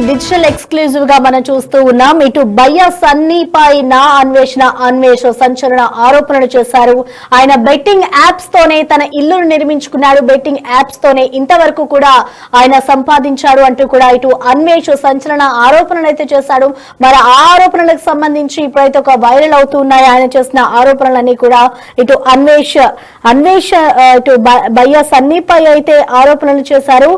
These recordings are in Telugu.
డిజిటల్ ఎక్స్క్లూజివ్ గా మనం చూస్తూ ఉన్నాం. ఇటు బయ్యా సన్నీపై నా అన్వేష్ సంచలన ఆరోపణలు చేశారు. ఆయన బెట్టింగ్ యాప్స్ తోనే తన ఇల్లును నిర్మించుకున్నాడు, బెట్టింగ్ యాప్స్ తోనే ఇంతవరకు కూడా ఆయన సంపాదించాడు అంటూ కూడా ఇటు అన్వేష్ సంచలన ఆరోపణలు అయితే చేశాడు. మరి ఆ ఆరోపణలకు సంబంధించి ఇప్పుడైతే ఒక వైరల్ అవుతూ ఉన్నాయి ఆయన చేసిన ఆరోపణలన్నీ కూడా. ఇటు అన్వేష్ ఇటు బయ్యా సన్నీపై అయితే ఆరోపణలు చేశారు.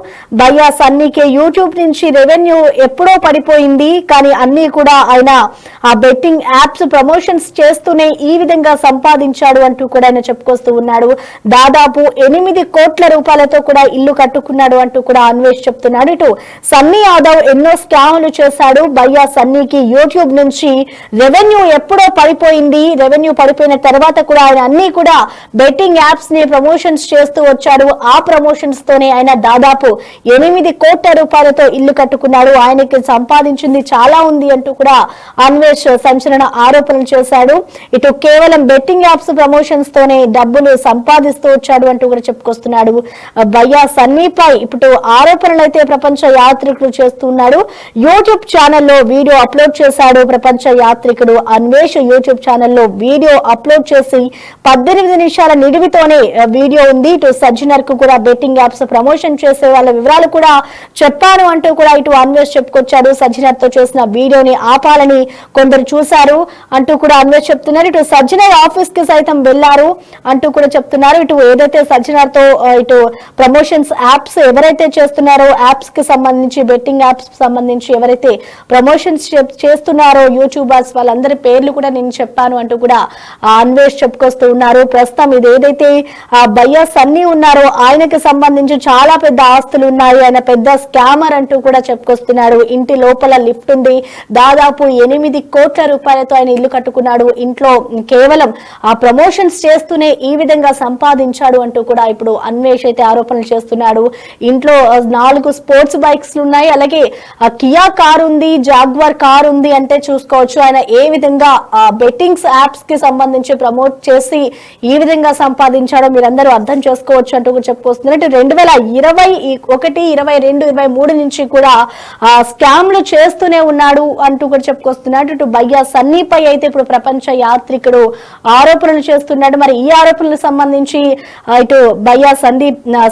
బయ్యా సన్నీకి యూట్యూబ్ నుంచి రెవెన్యూ ఎప్పుడో పడిపోయింది, కానీ అన్ని కూడా ఆయన ఆ బెట్టింగ్ యాప్స్ ప్రమోషన్స్ చేస్తూనే ఈ విధంగా సంపాదించాడు అంటూ కూడా ఆయన చెప్పుకొస్తూ ఉన్నాడు. దాదాపు 8 కోట్ల రూపాయలతో కూడా ఇల్లు కట్టుకున్నాడు అంటూ కూడా అన్వేష్ చెప్తున్నాడు. ఇటు సన్నీ యాదవ్ ఎన్నో స్కాములు చేశాడు. బయ్యా సన్నీకి యూట్యూబ్ నుంచి రెవెన్యూ ఎప్పుడో పడిపోయింది, రెవెన్యూ పడిపోయిన తర్వాత కూడా ఆయన అన్ని కూడా బెట్టింగ్ యాప్స్ ని ప్రమోషన్స్ చేస్తూ వచ్చాడు. ఆ ప్రమోషన్స్ తోనే ఆయన దాదాపు 8 కోట్ల రూపాయలతో ఇల్లు కట్టుకున్నాడు. ఆయనకి సంపాదించింది చాలా ఉంది అంటూ కూడా అన్వేష్ సంచలన ఆరోపణలు చేశాడు. ఇటు కేవలం బెట్టింగ్ యాప్స్ ప్రమోషన్స్ తోనే డబ్బులు సంపాదిస్తూ వచ్చాడు అంటూ కూడా చెప్పుకొస్తున్నాడు. బయ్యా సన్నీపై ఇప్పుడు ఆరోపణలు అయితే ప్రపంచ యాత్రికుడు చేస్తున్నాడు. యూట్యూబ్ ఛానల్లో వీడియో అప్లోడ్ చేశాడు. ప్రపంచ యాత్రికుడు అన్వేష్ యూట్యూబ్ ఛానల్లో వీడియో అప్లోడ్ చేసి 18 నిమిషాల నిడివితోనే వీడియో ఉంది. ఇటు సజ్జనర్ కు కూడా బెట్టింగ్ యాప్స్ ప్రమోషన్ చేసే వాళ్ళ వివరాలు కూడా చెప్పాను అంటూ కూడా ఇటు అన్వేష్ చెప్పుకొచ్చాడు. సజ్జనర్ తో చేసిన వీడియోని ఆపాలని కొందరు చూశారు అంటూ కూడా అన్వేష్ చెప్తున్నారు. ఇటు సజ్జనర్ ఆఫీస్ కి సైతం వెళ్లారు అంటూ కూడా చెప్తున్నారు. ఇటు ఏదైతే సజ్జనర్ తో ఇటు ప్రమోషన్స్ యాప్స్ ఎవరైతే చేస్తున్నారో, యాప్స్ కి సంబంధించి బెట్టింగ్ యాప్స్ సంబంధించి ఎవరైతే ప్రమోషన్స్ చేస్తున్నారో యూట్యూబర్స్ వాళ్ళందరి పేర్లు కూడా నేను చెప్పాను అంటూ కూడా అన్వేష్ చెప్పుకొస్తూ ఉన్నారు. ప్రస్తుతం ఇది ఏదైతే బయ్యా సన్నీ ఉన్నారో ఆయనకి సంబంధించి చాలా పెద్ద ఆస్తులు ఉన్నాయి, ఆయన పెద్ద స్కామర్ అంటూ కూడా చెప్పుకొస్తున్నాడు. ఇంటి లోపల లిఫ్ట్ ఉంది, దాదాపు 8 కోట్ల రూపాయలతో ఆయన ఇల్లు కట్టుకున్నాడు. ఇంట్లో కేవలం ఆ ప్రమోషన్స్ చేస్తూనే ఈ విధంగా సంపాదించాడు అంటూ కూడా ఇప్పుడు అన్వేష్ అయితే ఆరోపణలు చేస్తున్నాడు. ఇంట్లో 4 స్పోర్ట్స్ బైక్స్ ఉన్నాయి, అలాగే కియా కార్ ఉంది, జాగ్వార్ కార్ ఉంది అంటే చూసుకోవచ్చు ఆయన ఏ విధంగా బెట్టింగ్స్ యాప్స్ కి సంబంధించి ప్రమోట్ చేసి ఈ విధంగా సంపాదించాడో మీరందరూ అర్థం చేసుకోవచ్చు అంటూ కూడా చెప్పుకొస్తున్నారు. 2021, 22, 23 నుంచి కూడా స్కామ్లు చేస్తూనే ఉన్నాడు అంటూ కూడా చెప్పుకొస్తున్నాడు. ఇటు బయ్యా సన్నీపై అయితే ఇప్పుడు ప్రపంచ యాత్రికుడు ఆరోపణలు చేస్తున్నాడు. మరి ఈ ఆరోపణలకు సంబంధించి ఇటు బయ్యా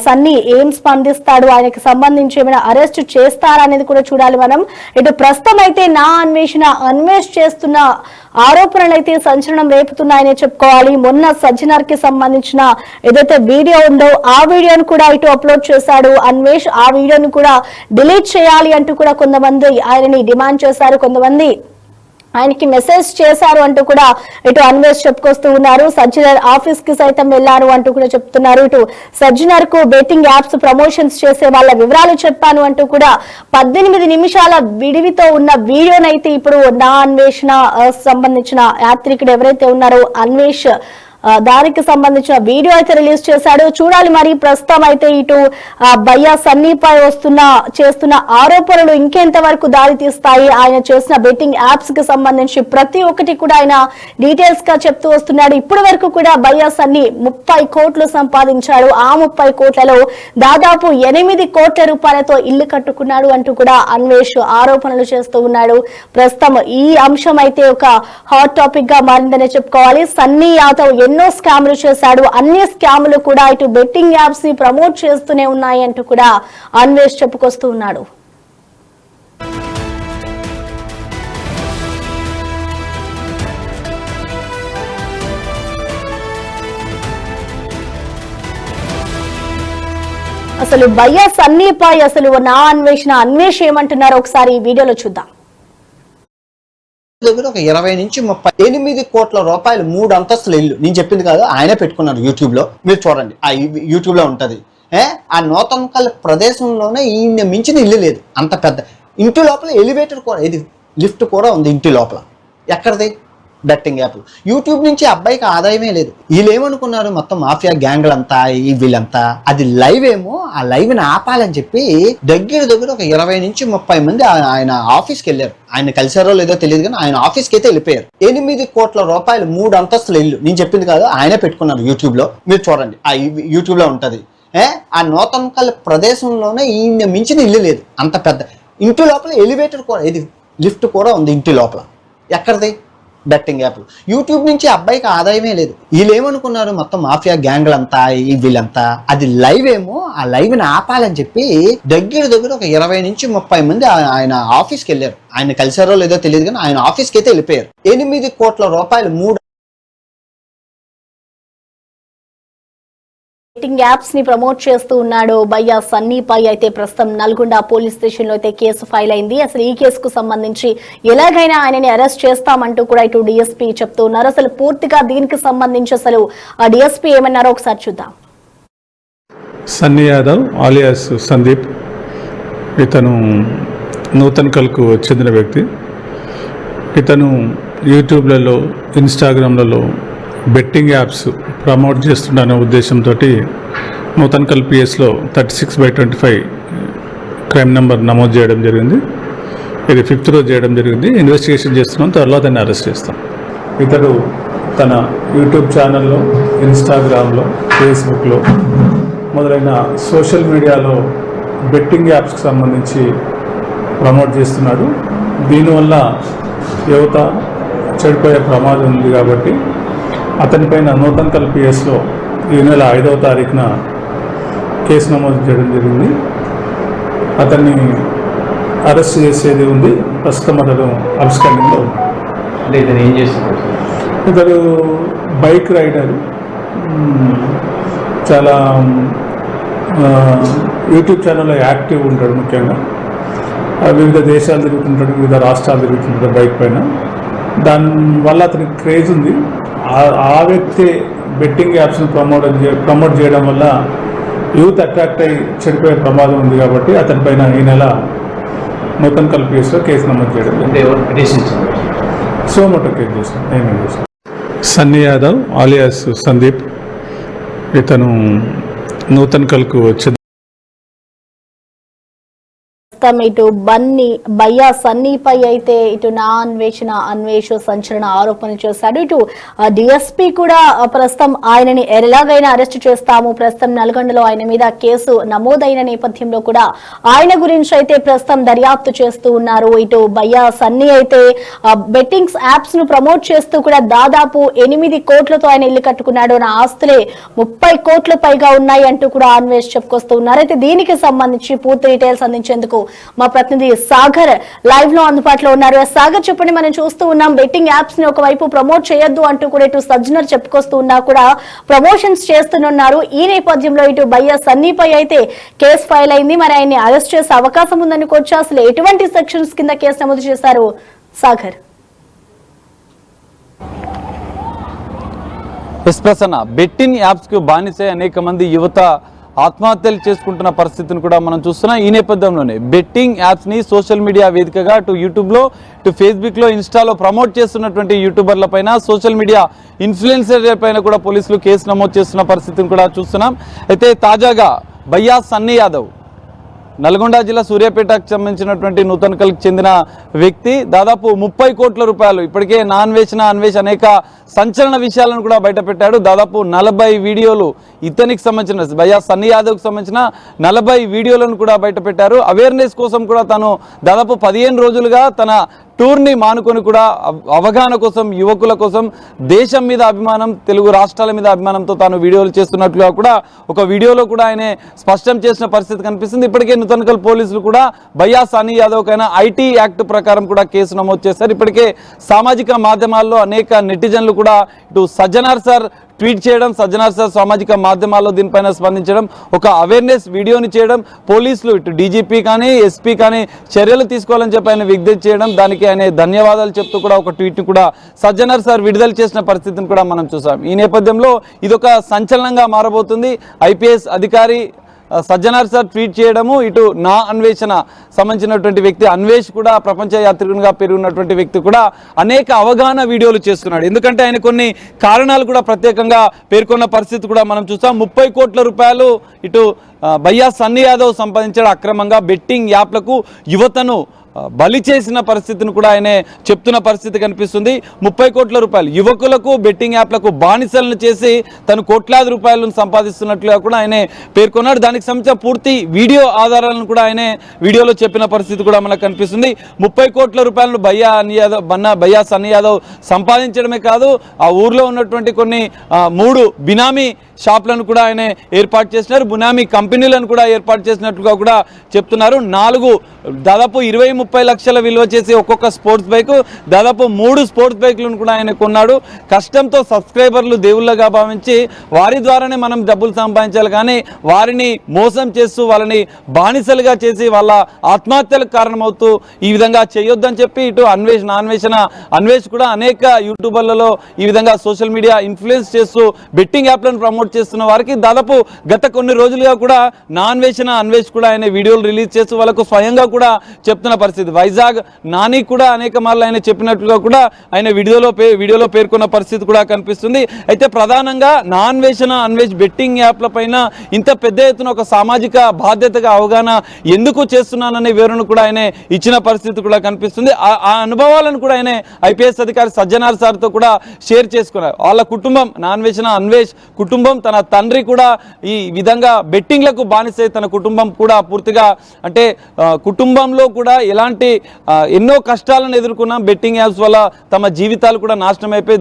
సన్నీ ఏం స్పందిస్తాడు, ఆయనకు సంబంధించి ఏమైనా అరెస్ట్ చేస్తారా అనేది కూడా చూడాలి మనం. ఇటు ప్రస్తుతం అయితే అన్వేష్ చేస్తున్న ఆరోపణలు అయితే సంచలనం రేపుతున్నాయని చెప్పుకోవాలి. మొన్న సజ్జనర్ కి సంబంధించిన ఏదైతే వీడియో ఉందో ఆ వీడియోను కూడా ఇటు అప్లోడ్ చేశాడు అన్వేష్. ఆ వీడియోను కూడా డిలీట్ చేయాలి అంటూ కూడా కొంతమంది ఆయనని డిమాండ్ చేశారు, కొంతమంది ఆయనకి మెసేజ్ చేశారు అంటూ కూడా ఇటు అన్వేష్ చెప్పుకొస్తూ ఉన్నారు. సజ్జనర్ ఆఫీస్ కి సైతం వెళ్లారు అంటూ కూడా చెప్తున్నారు. ఇటు సజ్జనర్ కు బెట్టింగ్ యాప్స్ ప్రమోషన్స్ చేసే వాళ్ళ వివరాలు చెప్పాను అంటూ కూడా 18 నిమిషాల విడివితో ఉన్న వీడియోనైతే ఇప్పుడు నా అన్వేషణ సంబంధించిన యాత్రికుడు ఎవరైతే ఉన్నారో అన్వేష్ దానికి సంబంధించిన వీడియో అయితే రిలీజ్ చేశాడు. చూడాలి మరి ప్రస్తుతం అయితే ఇటు బయ్యా సన్నీపై చేస్తున్న ఆరోపణలు ఇంకెంత వరకు దారి తీస్తాయి. ఆయన చేసిన బెట్టింగ్ యాప్స్ కి సంబంధించి ప్రతి ఒక్కటి కూడా ఆయన డీటెయిల్స్ గా చెప్తూ వస్తున్నాడు. ఇప్పటి వరకు కూడా బయ్యా సన్నీ 30 కోట్లు సంపాదించాడు. ఆ 30 కోట్లలో దాదాపు 8 కోట్ల రూపాయలతో ఇల్లు కట్టుకున్నాడు అంటూ కూడా అన్వేష్ ఆరోపణలు చేస్తూ ఉన్నాడు. ప్రస్తుతం ఈ అంశం అయితే ఒక హాట్ టాపిక్ గా మారిందనే చెప్పుకోవాలి. సన్నీ యాదవ్ ఎన్నో స్కాములు చేశాడు, అన్ని స్కాములు కూడా ఇటు బెట్టింగ్ యాప్స్ ని ప్రమోట్ చేస్తూనే ఉన్నాయి అంటూ కూడా అన్వేష్ చెప్పుకొస్తూ ఉన్నాడు. అసలు బయ్యా సన్నీపై అసలు నా అన్వేష్ ఏమంటున్నారో ఒకసారి ఈ వీడియోలో చూద్దాం. దగ్గర ఒక 20 నుంచి 38 కోట్ల రూపాయలు 3 అంతస్తుల ఇల్లు, నేను చెప్పింది కాదు ఆయనే పెట్టుకున్నారు. యూట్యూబ్ లో మీరు చూడండి, ఆ యూట్యూబ్ లో ఉంటది. ఆ నూతనకల్ ప్రదేశంలోనే ఈయన మించిన ఇల్లు లేదు. అంత పెద్ద ఇంటి లోపల ఎలివేటర్ కూడా, ఇది లిఫ్ట్ కూడా ఉంది ఇంటి లోపల. ఎక్కడిది? Betting app. యూట్యూబ్ నుంచి అబ్బాయికి ఆదాయమే లేదు. వీళ్ళు ఏమనుకున్నారు, మొత్తం మాఫియా గ్యాంగ్లంతా వీళ్ళంతా, అది లైవ్ ఏమో, ఆ లైవ్ ని ఆపాలని చెప్పి దగ్గర ఒక 20 నుంచి 30 మంది ఆయన ఆఫీస్కి వెళ్ళారు. ఆయన కలిసారో లేదో తెలియదు కానీ ఆయన ఆఫీస్కి అయితే వెళ్ళిపోయారు. 8 కోట్ల రూపాయలు 3 అంతస్తుల ఇల్లు, నేను చెప్పింది కాదు ఆయనే పెట్టుకున్నారు. యూట్యూబ్ లో మీరు చూడండి, ఆ యూట్యూబ్ లో ఉంటది. ఆ నూతనకల్ ప్రదేశంలోనే ఈయన మించిన ఇల్లు లేదు. అంత పెద్ద ఇంటి లోపల ఎలివేటర్ కూడా, ఇది లిఫ్ట్ కూడా ఉంది ఇంటి లోపల. ఎక్కడిది? Betting app. యూట్యూబ్ నుంచి అబ్బాయికి ఆదాయమే లేదు. వీళ్ళు ఏమనుకున్నారు, మొత్తం మాఫియా గ్యాంగ్లంతా వీళ్ళంతా, అది లైవ్ ఏమో, ఆ లైవ్ని ఆపాలని చెప్పి దగ్గర ఒక 20 నుంచి 30 మంది ఆయన ఆఫీస్కి వెళ్ళారు. ఆయన కలిసారో లేదో తెలియదు కానీ ఆయన ఆఫీస్కి అయితే వెళ్ళిపోయారు. 8 కోట్ల రూపాయలు 3 బెట్టింగ్ యాప్స్ ని ప్రమోట్ చేస్తూ ఉన్నాడు బయ్యా సన్నీపై. అయితే ప్రస్తుతం నల్గొండ పోలీస్ స్టేషన్ లో అయితే కేసు ఫైల్ అయింది. అసలు ఈ కేసుకు సంబంధించి ఎలాగైనా ఆయనని అరెస్ట్ చేస్తామంటూ కూడా ఇటు డిఎస్పీ చెప్తూ ఉన్నారు. అసలు పూర్తిగా దీనికి సంబంధించి అసలు ఆ డిఎస్పీ ఏమన్నారో ఒకసారి చూద్దాం. సన్నీ యాదవ్ ఆలియాస్ సందీప్, ఇతను నూతన్కల్కు చెందిన వ్యక్తి. ఇతను యూట్యూబ్లలో, ఇన్స్టాగ్రామ్లలో బెట్టింగ్ యాప్స్ ప్రమోట్ చేస్తుండనే ఉద్దేశంతో నూతన్కల్ పిఎస్లో 36/25 క్రైమ్ నెంబర్ నమోదు చేయడం జరిగింది. ఇది 5th రోజు చేయడం జరిగింది. ఇన్వెస్టిగేషన్ చేస్తున్నాం, త్వరలో దాన్ని అరెస్ట్ చేస్తాం. ఇతడు తన యూట్యూబ్ ఛానల్లో, ఇన్స్టాగ్రామ్లో, ఫేస్బుక్లో మొదలైన సోషల్ మీడియాలో బెట్టింగ్ యాప్స్కి సంబంధించి ప్రమోట్ చేస్తున్నాడు. దీనివల్ల యువత చెడిపోయే ప్రమాదం ఉంది కాబట్టి అతనిపైన నూతన్కల్ పిఎస్లో ఈ నెల 5వ తారీఖున కేసు నమోదు చేయడం జరిగింది. అతన్ని అరెస్ట్ చేసేది ఉంది. ప్రస్తుతం అతను అబ్స్కాండింగ్లో ఉన్నాడు. అంటే ఇతను ఏం చేస్తున్నాడు? ఇతడు బైక్ రైడర్, చాలా యూట్యూబ్ ఛానల్లో యాక్టివ్ ఉంటాడు. ముఖ్యంగా వివిధ దేశాలు తిరుగుతుంటాడు, వివిధ రాష్ట్రాలు తిరుగుతుంటాడు బైక్ పైన. దానివల్ల అతనికి క్రేజ్ ఉంది. ఆ వ్యక్తి బెట్టింగ్ యాప్స్ని ప్రమోట్ చేయడం వల్ల యూత్ అట్రాక్ట్ అయ్యి చెడిపోయే ప్రమాదం ఉంది కాబట్టి అతనిపైన ఈ నెల నూతన్కల్ పిఎస్లో కేసు నమోదు చేయడం. అంటే ఎవరు పిటిషన్ సోమోటో కేసు చేస్తాం. ఏమేమి చేస్తాం. సన్నీ యాదవ్ ఆలియాస్ సందీప్, ఇతను నూతన్కల్కు చెందిన ఇటు బయ్యా సన్నీపై అయితే ఇటు నా అన్వేష్ సంచలన ఆరోపణలు చేశాడు. ఇటు డిఎస్పీ కూడా ప్రస్తుతం ఆయనని ఎలాగైనా అరెస్ట్ చేస్తాము, ప్రస్తుతం నల్గొండలో ఆయన మీద కేసు నమోదైన నేపథ్యంలో కూడా ఆయన గురించి అయితే ప్రస్తుతం దర్యాప్తు చేస్తూ ఉన్నారు. ఇటు బయ్యా సన్నీ అయితే బెట్టింగ్స్ యాప్స్ ను ప్రమోట్ చేస్తూ కూడా దాదాపు 8 కోట్లతో ఆయన ఇల్లు కట్టుకున్నాడు. నా ఆస్తులే 30 కోట్ల పైగా ఉన్నాయి అంటూ కూడా అన్వేష్ చెప్పుకొస్తూ ఉన్నారు. అయితే దీనికి సంబంధించి పూర్తి డీటెయిల్స్ అందించేందుకు మా ప్రతినిధి సాగర్ లైవ్ లో అందుబాటులో ఉన్నారు. సాగర్, చెప్పండి. మనం చూస్తూ ఉన్నాం బెట్టింగ్ యాప్స్ ని ఒకవైపు ప్రమోట్ చేయొద్దు అంటూ కూడా ఇటు సజ్జనర్ చెప్పుకొస్తూ ఉన్నా కూడా ప్రమోషన్స్ చేస్తున్నారు. ఈ నేపథ్యంలో ఇటు బయ్యా సన్నీపై అయితే కేసు ఫైల్ అయింది. మరి ఆయన్ని అరెస్ట్ చేసే అవకాశం ఉందనుకోవచ్చు. అసలు ఎటువంటి సెక్షన్స్ కింద కేసు నమోదు చేశారు సాగర్? ప్రసన్న, బెట్టింగ్ యాప్స్ కు బానిసై అనేక మంది యువత ఆత్మహత్యలు చేసుకుంటున్న పరిస్థితిని కూడా మనం చూస్తున్నాం. ఈ నేపథ్యంలోనే బెట్టింగ్ యాప్స్ ని సోషల్ మీడియా వేదికగా అటు యూట్యూబ్ లో, ఇటు ఫేస్బుక్ లో, ఇన్స్టాలో ప్రమోట్ చేస్తున్నటువంటి యూట్యూబర్ల పైన, సోషల్ మీడియా ఇన్ఫ్లుయెన్సర్ల పైన కూడా పోలీసులు కేసు నమోదు చేస్తున్న పరిస్థితిని కూడా చూస్తున్నాం. అయితే తాజాగా బయ్యా సన్నీ యాదవ్ నల్గొండ జిల్లా సూర్యాపేటకు సంబంధించినటువంటి నూతన్కల్కి చెందిన వ్యక్తి దాదాపు 30 కోట్ల రూపాయలు ఇప్పటికే అన్వేష్ అనేక సంచలన విషయాలను కూడా బయటపెట్టాడు. దాదాపు 40 వీడియోలు ఇతనికి సంబంధించిన బయ్యా సన్నీ యాదవ్కి సంబంధించిన 40 వీడియోలను కూడా బయటపెట్టారు. అవేర్నెస్ కోసం కూడా తను దాదాపు 15 రోజులుగా తన టూర్ని మానుకొని కూడా అవగాహన కోసం, యువకుల కోసం, దేశం మీద అభిమానం, తెలుగు రాష్ట్రాల మీద అభిమానంతో తాను వీడియోలు చేస్తున్నట్లుగా కూడా ఒక వీడియోలో కూడా ఆయన స్పష్టం చేసిన పరిస్థితి కనిపిస్తుంది. ఇప్పటికే నూతన్కల్ పోలీసులు కూడా బయ్యా సన్నీ యాదవ్ కైనా ఐటీ యాక్ట్ ప్రకారం కూడా కేసు నమోదు చేశారు. ఇప్పటికే సామాజిక మాధ్యమాల్లో అనేక నెటిజన్లు కూడా ఇటు సజ్జనార్ సార్ ట్వీట్ చేయడం, సజ్జనార్ సార్ సామాజిక మాధ్యమాల్లో దీనిపైన స్పందించడం, ఒక అవేర్నెస్ వీడియోని చేయడం, పోలీసులు ఇటు డీజీపీ కానీ ఎస్పీ కానీ చర్యలు తీసుకోవాలని చెప్పి ఆయన విజ్ఞప్తి చేయడం, దానికి ఆయన ధన్యవాదాలు చెప్తూ కూడా ఒక ట్వీట్ని కూడా సజ్జనార్ సార్ విడుదల చేసిన పరిస్థితిని కూడా మనం చూసాం. ఈ నేపథ్యంలో ఇదొక సంచలనంగా మారబోతుంది. ఐపీఎస్ అధికారి సజ్జనార్ సార్ ట్వీట్ చేయడము, ఇటు నా అన్వేషణ సంబంధించినటువంటి వ్యక్తి అన్వేష్ కూడా ప్రపంచ యాత్రికునిగా పెరుగున్నటువంటి వ్యక్తి కూడా అనేక అవగాహన వీడియోలు చేస్తున్నాడు. ఎందుకంటే ఆయన కొన్ని కారణాలు కూడా ప్రత్యేకంగా పేర్కొన్న పరిస్థితి కూడా మనం చూస్తాం. 30 కోట్ల రూపాయలు ఇటు బయ్యా సన్నీ యాదవ్ సంపాదించాడు అక్రమంగా బెట్టింగ్ యాప్లకు యువతను బలి చేసిన పరిస్థితిని కూడా ఆయన చెప్తున్న పరిస్థితి కనిపిస్తుంది. 30 కోట్ల రూపాయలు యువకులకు బెట్టింగ్ యాప్లకు బానిసలను చేసి తను కోట్లాది రూపాయలను సంపాదిస్తున్నట్లుగా కూడా ఆయన పేర్కొన్నాడు. దానికి సంబంధించిన పూర్తి వీడియో ఆధారాలను కూడా ఆయన వీడియోలో చెప్పిన పరిస్థితి కూడా మనకు కనిపిస్తుంది. 30 కోట్ల రూపాయలను భయ్యా సన్నీ యాదవ్ సంపాదించడమే కాదు, ఆ ఊర్లో ఉన్నటువంటి కొన్ని 3 బినామీ షాప్లను కూడా ఆయన ఏర్పాటు చేసినారు, బినామీ కంపెనీలను కూడా ఏర్పాటు చేసినట్లుగా కూడా చెప్తున్నారు. 4 దాదాపు 20-30 లక్షల విలువ చేసి ఒక్కొక్క స్పోర్ట్స్ బైక్, దాదాపు 3 స్పోర్ట్స్ బైక్లను కూడా ఆయన కొన్నాడు. కష్టంతో సబ్స్క్రైబర్లు దేవుళ్ళగా భావించి వారి ద్వారానే మనం డబ్బులు సంపాదించాలి, కానీ వారిని మోసం చేస్తూ వాళ్ళని బానిసలుగా చేసి వాళ్ళ ఆత్మహత్యలకు కారణమవుతూ ఈ విధంగా చేయొద్దని చెప్పి ఇటు అన్వేష్ కూడా అనేక యూట్యూబర్లలో ఈ విధంగా సోషల్ మీడియా ఇన్ఫ్లుయెన్స్ చేస్తూ బెట్టింగ్ యాప్లను ప్రమోట్ చేస్తున్న వారికి దాదాపు గత కొన్ని రోజులుగా కూడా అన్వేష్ కూడా ఆయన వీడియోలు రిలీజ్ చేస్తూ వాళ్ళకు స్వయంగా కూడా చెప్తున్న పరిస్థితి. వైజాగ్ నాని కూడా అనేక మార్లు ఆయన చెప్పినట్లుగా కూడా ఆయన వీడియోలో పేర్కొన్న పరిస్థితి కూడా కనిపిస్తుంది. అయితే ప్రధానంగా అన్వేష్ బెట్టింగ్ యాప్ల పైన ఇంత పెద్ద ఎత్తున ఒక సామాజిక బాధ్యతగా అవగాహన ఎందుకు చేస్తున్నాననే వివరణ కూడా ఆయన ఇచ్చిన పరిస్థితి కూడా కనిపిస్తుంది. ఆ అనుభవాలను కూడా ఆయన ఐపీఎస్ అధికారి సజ్జనార్ సార్తో కూడా షేర్ చేసుకున్నారు. వాళ్ళ కుటుంబం అన్వేష్ కుటుంబం, తన తండ్రి కూడా ఈ విధంగా బెట్టింగ్లకు బానిసై తన కుటుంబం కూడా పూర్తిగా అంటే కుటుంబంలో కూడా ఎలాంటి ఎన్నో కష్టాలను ఎదుర్కొన్న బెట్టింగ్ యాప్స్ వల్ల తమ జీవితాలు కూడా నాశనం అయిపోయి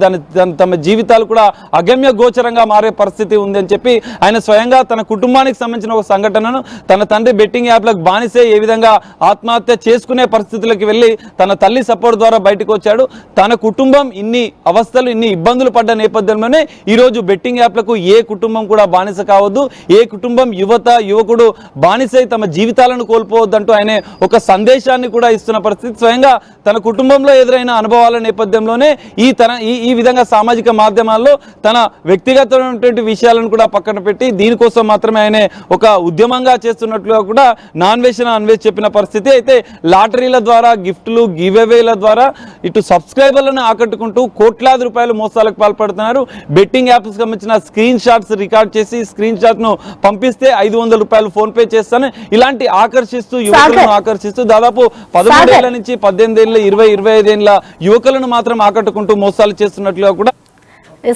తమ జీవితాలు కూడా అగమ్య గోచరంగా మారే పరిస్థితి ఉంది అని చెప్పి ఆయన స్వయంగా తన కుటుంబానికి సంబంధించిన ఒక సంఘటనను తన తండ్రి బెట్టింగ్ యాప్లకు బానిసే ఏ విధంగా ఆత్మహత్య చేసుకునే పరిస్థితులకు వెళ్ళి తన తల్లి సపోర్ట్ ద్వారా బయటకు వచ్చాడు. తన కుటుంబం ఇన్ని అవస్థలు ఇన్ని ఇబ్బందులు పడ్డ నేపథ్యంలోనే ఈరోజు బెట్టింగ్ యాప్లకు ఏ కుటుంబం కూడా బానిస కావద్దు, ఏ కుటుంబం యువకుడు బానిసై తమ జీవితాలను కోల్పోవద్దంటూ ఆయన ఒక సందేశాన్ని కూడా ఇస్తున్న పరిస్థితి. స్వయంగా తన కుటుంబంలో ఎదురైన అనుభవాల నేపథ్యంలోనే ఈ విధంగా సామాజిక మాధ్యమాల్లో తన వ్యక్తిగతమైనటువంటి విషయాలను కూడా పక్కన పెట్టి దీనికోసం మాత్రమే ఆయన ఒక ఉద్యమంగా చేస్తున్నట్లుగా కూడా అన్వేష్ చెప్పిన పరిస్థితి. అయితే లాటరీల ద్వారా గిఫ్ట్లు గివ్అవేల ద్వారా ఇటు సబ్స్క్రైబర్లను ఆకట్టుకుంటూ కోట్లాది రూపాయలు మోసాలకు పాల్పడుతున్నారు. బెట్టింగ్ యాప్స్ సంబంధించిన స్క్రీన్ షాట్స్ రికార్డ్ చేసి స్క్రీన్ షాట్ ను పంపిస్తే 500 రూపాయలు ఫోన్ పే చేస్తాను ఇలాంటి యువకులను ఆకర్షిస్తూ దాదాపు 13 ఏళ్ల నుంచి 18 ఏళ్ళ 20-25 ఏళ్ళ యువకులను మాత్రం ఆకట్టుకుంటూ మోసాలు చేస్తున్నట్లుగా కూడా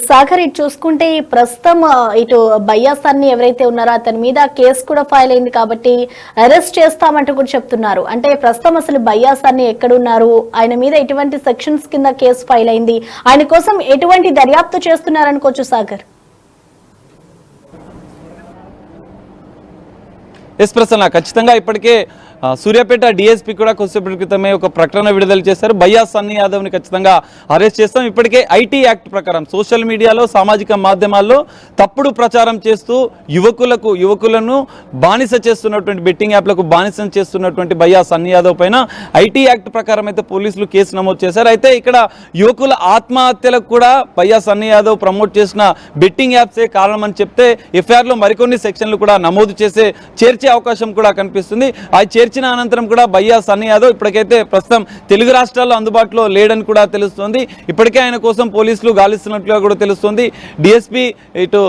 సాగర్ ఇటు చూసుకుంటే ప్రస్తుతం ఇటు భయ్యా సన్నీ ఎవరైతే ఉన్నారో అతని మీద కేసు కూడా ఫైల్ అయింది కాబట్టి అరెస్ట్ చేస్తామంటూ కూడా చెప్తున్నారు. అంటే ప్రస్తుతం అసలు భయ్యా సన్నీ ఎక్కడున్నారు, ఆయన మీద ఎటువంటి సెక్షన్స్ కింద కేసు ఫైల్ అయింది, ఆయన కోసం ఎటువంటి దర్యాప్తు చేస్తున్నారనుకోవచ్చు సాగర్? ఎస్ ప్రసన్న, ఖచ్చితంగా ఇప్పటికే సూర్యాపేట డిఎస్పీ కూడా కొద్దిసేపటి క్రితమే ఒక ప్రకటన విడుదల చేశారు. భయ్యా సన్నీ యాదవ్ని ఖచ్చితంగా అరెస్ట్ చేస్తాం. ఇప్పటికే ఐటీ యాక్ట్ ప్రకారం సోషల్ మీడియాలో సామాజిక మాధ్యమాల్లో తప్పుడు ప్రచారం చేస్తూ యువకులను బానిస చేస్తున్నటువంటి బెట్టింగ్ యాప్లకు బానిసం చేస్తున్నటువంటి భయ్యా సన్నీ యాదవ్ పైన ఐటీ యాక్ట్ ప్రకారం అయితే పోలీసులు కేసు నమోదు చేశారు. అయితే ఇక్కడ యువకుల ఆత్మహత్యలకు కూడా భయ్యా సన్నీ యాదవ్ ప్రమోట్ చేసిన బెట్టింగ్ యాప్సే కారణమని చెప్తే ఎఫ్ఐఆర్లో మరికొన్ని సెక్షన్లు కూడా నమోదు చేర్చే అవకాశం కూడా కనిపిస్తుంది. అది చేర్చిన అనంతరం కూడా భయ్యా సన్నీ యాదవ్ ఇప్పటికైతే ప్రస్తుతం తెలుగు రాష్ట్రాల్లో అందుబాటులో లేడని కూడా తెలుస్తోంది. ఇప్పటికే ఆయన కోసం పోలీసులు గాలిస్తున్నట్లుగా కూడా తెలుస్తోంది. డిఎస్పీ ఇటు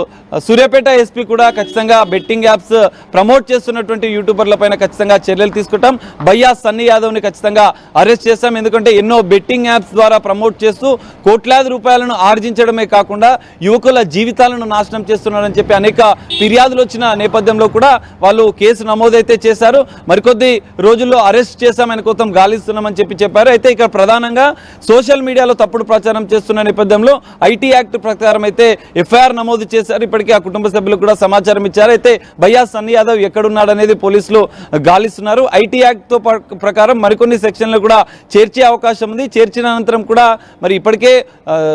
సూర్యాపేట ఎస్పీ కూడా ఖచ్చితంగా బెట్టింగ్ యాప్స్ ప్రమోట్ చేస్తున్నటువంటి యూట్యూబర్ల పైన ఖచ్చితంగా చర్యలు తీసుకుంటాం, భయ్యా సన్నీ యాదవ్ని ఖచ్చితంగా అరెస్ట్ చేస్తాం. ఎందుకంటే ఎన్నో బెట్టింగ్ యాప్స్ ద్వారా ప్రమోట్ చేస్తూ కోట్లాది రూపాయలను ఆర్జించడమే కాకుండా యువకుల జీవితాలను నాశనం చేస్తున్నారని చెప్పి అనేక ఫిర్యాదులు వచ్చిన నేపథ్యంలో కూడా వాళ్ళు కేసు నమోదైతే చేశారు. మరికొద్ది రోజుల్లో అరెస్ట్ చేశామని కోసం గాలిస్తున్నామని చెప్పారు. అయితే ఇక్కడ ప్రధానంగా సోషల్ మీడియాలో తప్పుడు ప్రచారం చేస్తున్న నేపథ్యంలో ఐటీ యాక్ట్ ప్రకారం అయితే ఎఫ్ఐఆర్ నమోదు చేశారు. ఇప్పటికే ఆ కుటుంబ సభ్యులకు కూడా సమాచారం ఇచ్చారు. అయితే భయ్యా సన్నీ యాదవ్ ఎక్కడున్నాడనేది పోలీసులు గాలిస్తున్నారు. ఐటీ యాక్ట్ తో ప్రకారం మరికొన్ని సెక్షన్లు కూడా చేర్చే అవకాశం ఉంది. చేర్చిన అనంతరం కూడా మరి ఇప్పటికే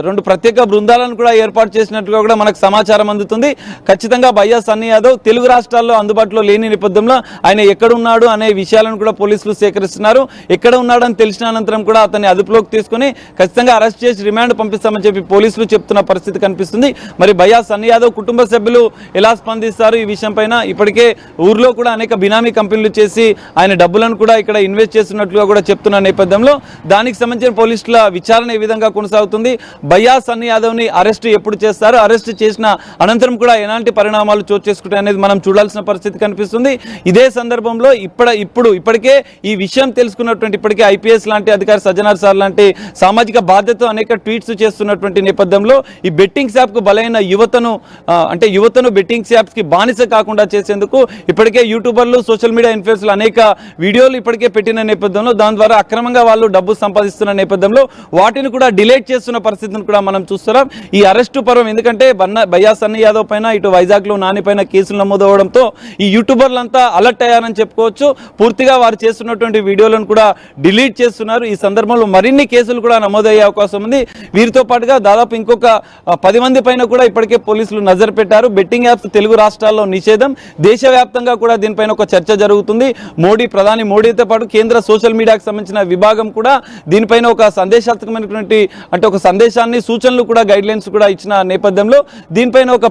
2 ప్రత్యేక బృందాలను కూడా ఏర్పాటు చేసినట్టుగా కూడా మనకు సమాచారం అందుతుంది. ఖచ్చితంగా భయ్యా సన్నీ యాదవ్ తెలుగు రాష్ట్రాల్లో అందుబాటులో లేని నేపథ్యంలో ఆయన ఎక్కడున్నాడు అనే విషయాలను కూడా పోలీసులు సేకరిస్తున్నారు. ఎక్కడ ఉన్నాడని తెలిసిన అనంతరం కూడా అతన్ని అదుపులోకి తీసుకుని ఖచ్చితంగా అరెస్ట్ చేసి రిమాండ్ పంపిస్తామని చెప్పి పోలీసులు చెప్తున్న పరిస్థితి కనిపిస్తుంది. మరి భయ్యా సన్నీ యాదవ్ కుటుంబ సభ్యులు ఎలా స్పందిస్తారు ఈ విషయం పైన? ఇప్పటికే ఊర్లో కూడా అనేక బినామీ కంపెనీలు చేసి ఆయన డబ్బులను కూడా ఇక్కడ ఇన్వెస్ట్ చేస్తున్నట్లుగా కూడా చెప్తున్న నేపథ్యంలో దానికి సంబంధించిన పోలీసుల విచారణ ఏ విధంగా కొనసాగుతుంది, భయ్యా సన్నీ యాదవ్ని అరెస్ట్ ఎప్పుడు చేస్తారు, అరెస్ట్ చేసిన అనంతరం కూడా ఎలాంటి పరిణామాలు చోటు చేసుకుంటాయి అనేది మనం చూడాల్సిన పరిస్థితి కనిపిస్తుంది. ఇదే సందర్భంలో ఇప్పుడు ఇప్పుడు ఇప్పటికే ఈ విషయం తెలుసుకున్నటువంటి ఇప్పటికే ఐపీఎస్ లాంటి అధికారి సజ్జనార్ సార్ లాంటి సామాజిక బాధ్యత అనేక ట్వీట్స్ చేస్తున్నటువంటి నేపథ్యంలో ఈ బెట్టింగ్స్ యాప్ కు బలైన యువతను బెట్టింగ్స్ యాప్స్ కి బానిస కాకుండా చేసేందుకు ఇప్పటికే యూట్యూబర్లు సోషల్ మీడియా ఇన్ఫ్లుయెన్సర్లు అనేక వీడియోలు ఇప్పటికే పెట్టిన నేపథ్యంలో దాని ద్వారా అక్రమంగా వాళ్ళు డబ్బు సంపాదిస్తున్న నేపథ్యంలో వాటిని కూడా డిలీట్ చేస్తున్న పరిస్థితిని కూడా మనం చూస్తున్నాం. ఈ అరెస్టు పర్వం ఎందుకంటే భయ్యా సన్నీ యాదవ్ పైన ఇటు వైజాగ్ లో నాని పైన కేసులు నమోదవడంతో ఈ యూట్యూబర్లంతా అలర్ట్ అయ్యారని చెప్పుకోవచ్చు. పూర్తిగా వారు చేస్తున్నటువంటి వీడియోలను కూడా డిలీట్ చేస్తున్నారు. ఈ సందర్భంలో మరిన్ని కేసులు కూడా నమోదయ్యే అవకాశం ఉంది. వీరితో పాటుగా దాదాపు ఇంకొక 10 మంది పైన కూడా ఇప్పటికే పోలీసులు నజర్ పెట్టారు. బెట్టింగ్ యాప్స్ తెలుగు రాష్ట్రాల్లో నిషేధం, దేశవ్యాప్తంగా కూడా దీనిపైన ఒక చర్చ జరుగుతుంది. ప్రధాని మోడీతో పాటు కేంద్ర సోషల్ మీడియాకు సంబంధించిన విభాగం కూడా దీనిపైన ఒక సందేశాత్మకమైనటువంటి ఒక సందేశాన్ని సూచనలు కూడా గైడ్ లైన్స్ కూడా ఇచ్చిన నేపథ్యంలో దీనిపైన ఒక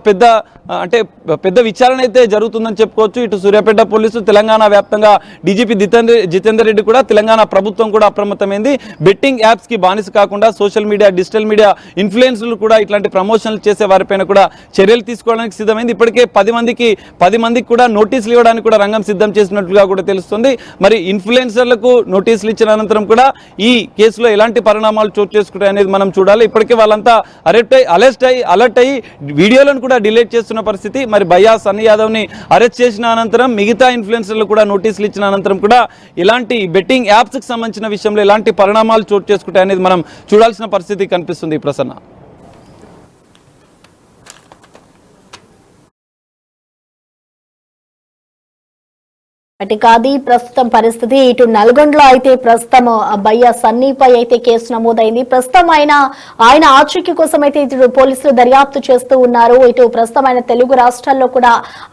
పెద్ద విచారణ అయితే జరుగుతుందని చెప్పుకోవచ్చు. ఇటు సూర్యాపేట పోలీసులు, తెలంగాణ వ్యాప్తంగా డీజీపీ జితేందర్ రెడ్డి కూడా, తెలంగాణ ప్రభుత్వం కూడా అప్రమత్తమైంది. బెట్టింగ్ యాప్స్ కి బానిస కాకుండా సోషల్ మీడియా, డిజిటల్ మీడియా ఇన్ఫ్లుయెన్సర్లు కూడా ఇట్లాంటి ప్రమోషన్లు చేసే వారిపైన కూడా చర్యలు తీసుకోవడానికి సిద్ధమైంది. ఇప్పటికే 10 మందికి కూడా నోటీసులు ఇవ్వడానికి కూడా రంగం సిద్ధం చేసినట్లుగా కూడా తెలుస్తుంది. మరి ఇన్ఫ్లుయెన్సర్లకు నోటీసులు ఇచ్చిన అనంతరం కూడా ఈ కేసులో ఎలాంటి పరిణామాలు చోటు చేసుకుంటాయి అనేది మనం చూడాలి. ఇప్పటికే వాళ్ళంతా అలర్ట్ అయ్యి వీడియోలను కూడా డిలీట్ చేస్తున్న పరిస్థితి. మరి భయ్యా సన్నీ యాదవ్ ని అరెస్ట్ చేసిన అనంతరం మిగతా ఇన్ఫ్లుయెన్సర్లు కూడా నోటీసులు ఇచ్చిన అనంతరం కూడా ఇలాంటి బెట్టింగ్ యాప్స్ కి సంబంధించిన విషయంలో ఎలాంటి పరిణామాలు చోటు చేసుకుంటాయి అనేది మనం చూడాల్సిన పరిస్థితి కనిపిస్తుంది. ప్రసన్న. అటు కాదు ప్రస్తుతం పరిస్థితి. ఇటు నల్గొండలో అయితే ప్రస్తుతం భయ్యా సన్నీపై అయితే కేసు నమోదైంది. ప్రస్తుతం ఆయన ఆచూకీ కోసం అయితే ఇటు పోలీసులు దర్యాప్తు చేస్తూ ఉన్నారు. ఇటు ప్రస్తుతం ఆయన తెలుగు రాష్ట్రాల్లో కూడా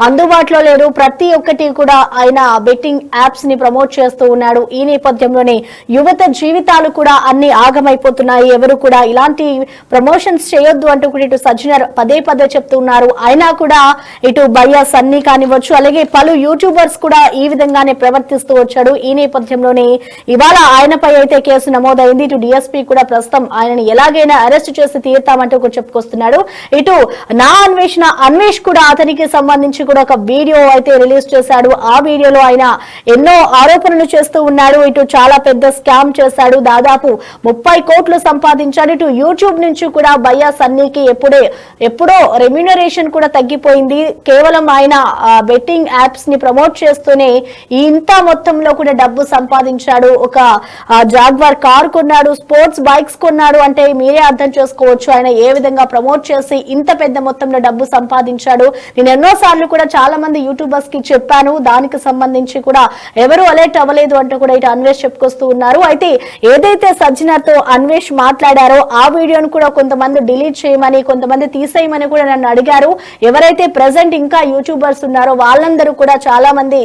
అందుబాటులో లేడు. ప్రతి ఒక్కటి కూడా ఆయన బెట్టింగ్ యాప్స్ ని ప్రమోట్ చేస్తూ ఉన్నాడు. ఈ నేపథ్యంలోనే యువత జీవితాలు కూడా అన్ని ఆగమైపోతున్నాయి. ఎవరు కూడా ఇలాంటి ప్రమోషన్స్ చేయొద్దు అంటూ కూడా ఇటు సజ్జనర్ పదే చెప్తూ ఉన్నారు. అయినా కూడా ఇటు భయ్యా సన్నీ కానివ్వచ్చు, అలాగే పలు యూట్యూబర్స్ కూడా ఈ విధంగానే ప్రవర్తిస్తూ వచ్చాడు. ఈ నేపథ్యంలోనే ఇవాళ ఆయనపై అయితే కేసు నమోదైంది. ఇటు డిఎస్పీ కూడా ప్రస్తుతం ఆయనని ఎలాగైనా అరెస్ట్ చేసి తీరుతామంటూ కూడా చెప్పుకొస్తున్నాడు. ఇటు నా అన్వేష్ కూడా అతనికి సంబంధించి కూడా ఒక వీడియో అయితే రిలీజ్ చేశాడు. ఆ వీడియోలో ఆయన ఎన్నో ఆరోపణలు చేస్తూ ఉన్నాడు. ఇటు చాలా పెద్ద స్కామ్ చేశాడు, దాదాపు 30 కోట్లు సంపాదించాడు. ఇటు యూట్యూబ్ నుంచి కూడా భయ్యా సన్నీకి ఎప్పుడో రెమ్యూనరేషన్ కూడా తగ్గిపోయింది. కేవలం ఆయన బెట్టింగ్ యాప్స్ ని ప్రమోట్ చేస్తూనే ఇంత మొత్తంలో కూడా డబ్బు సంపాదించాడు. ఒక జాగ్వార్ కార్ కొన్నాడు, స్పోర్ట్స్ బైక్స్ కొన్నాడు. అంటే మీరే అర్థం చేసుకోవచ్చు ఆయన ఏ విధంగా ప్రమోట్ చేసి ఇంత పెద్ద మొత్తంలో డబ్బు సంపాదించాడు. నేను ఎన్నోసార్లు కూడా చాలా మంది యూట్యూబర్స్ కి చెప్పాను, దానికి సంబంధించి కూడా ఎవరు అలర్ట్ అవ్వలేదు అంటూ కూడా ఇటు అన్వేష్ చెప్పుకొస్తూ ఉన్నారు. అయితే ఏదైతే సజ్జనర్ తో అన్వేష్ మాట్లాడారో ఆ వీడియోను కూడా కొంతమంది డిలీట్ చేయమని, కొంతమంది తీసేయమని కూడా నన్ను అడిగారు. ఎవరైతే ప్రెసెంట్ ఇంకా యూట్యూబర్స్ ఉన్నారో వాళ్ళందరూ కూడా చాలా మంది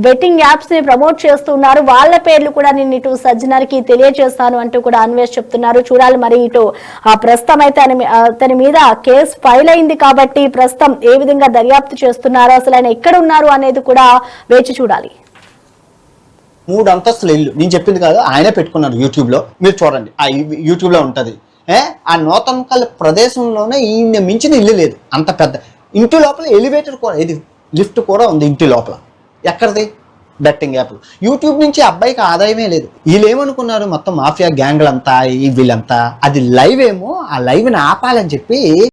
బెట్టింగ్ యాప్స్ ని ప్రమోట్ చేస్తున్నారు. వాళ్ళ పేర్లు కూడా నేను ఇటు సజ్జనర్ కి తెలియజేస్తాను అంటూ కూడా అన్వేష్ చెప్తున్నారు. చూడాలి మరి ఇటు ప్రస్తుతం అయితే అతని మీద కేసు ఫైల్ అయింది కాబట్టి ప్రస్తుతం ఏ విధంగా దర్యాప్తు చేస్తున్నారో, అసలు ఆయన ఎక్కడ ఉన్నారు అనేది కూడా వేచి చూడాలి. 3 అంతస్తుల ఇల్లు నేను చెప్పింది కాదు, ఆయనే పెట్టుకున్నారు యూట్యూబ్ లో. మీరు చూడండి, ఆ యూట్యూబ్ లో ఉంటది. ఆ నూతనకల్ ప్రదేశంలోనే ఈయన మించిన ఇల్లు లేదు. అంత పెద్ద ఇంటి లోపల ఎలివేటర్ కూడా, ఇది లిఫ్ట్ కూడా ఉంది ఇంటి లోపల. ఎక్కడిది? Betting app. యూట్యూబ్ నుంచి అబ్బాయికి ఆదాయమే లేదు. వీళ్ళు ఏమనుకున్నారు, మొత్తం మాఫియా గ్యాంగ్లంతా వీళ్ళంతా అది లైవ్ ఏమో, ఆ లైవ్ని ఆపాలని చెప్పి